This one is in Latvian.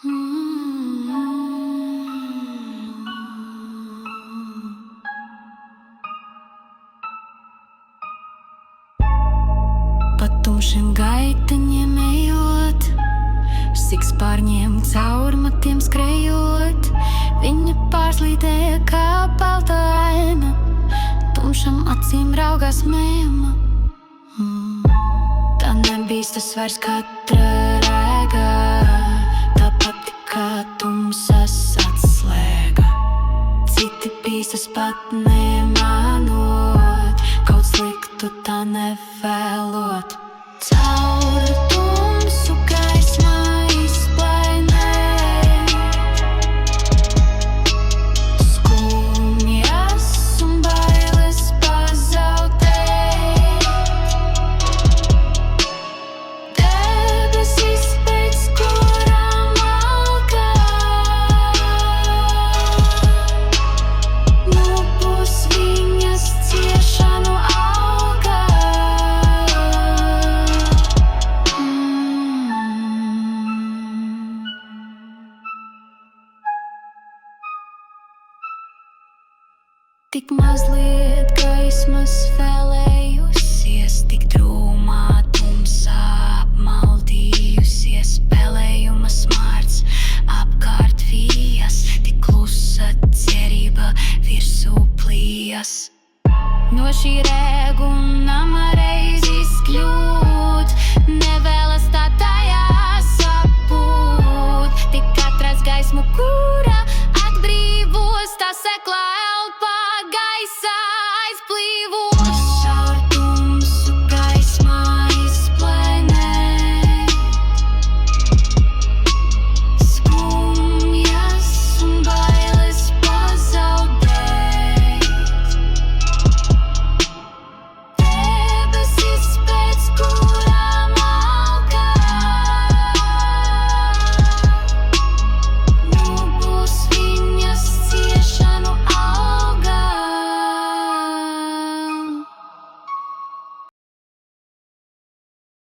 Pa tumšiem gaiteņiem ejot, siks pārņiem caur matiem skrejot. Viņa pārslīdēja kā balta aina, tumšam acīm raugās mēma. Tā nebīstas vairs katra rēga, tā pati kā tumsas atslēga. Citi bīstas pat nemanot, kaut sliktu tā nevēlot. Caur tumsu gaisma izplainē, skumjas un bailes pazaudēt. Debesis, pēc kurām algā, nu būs viņas ciešanu alga. Tik mazliet gaismas vēl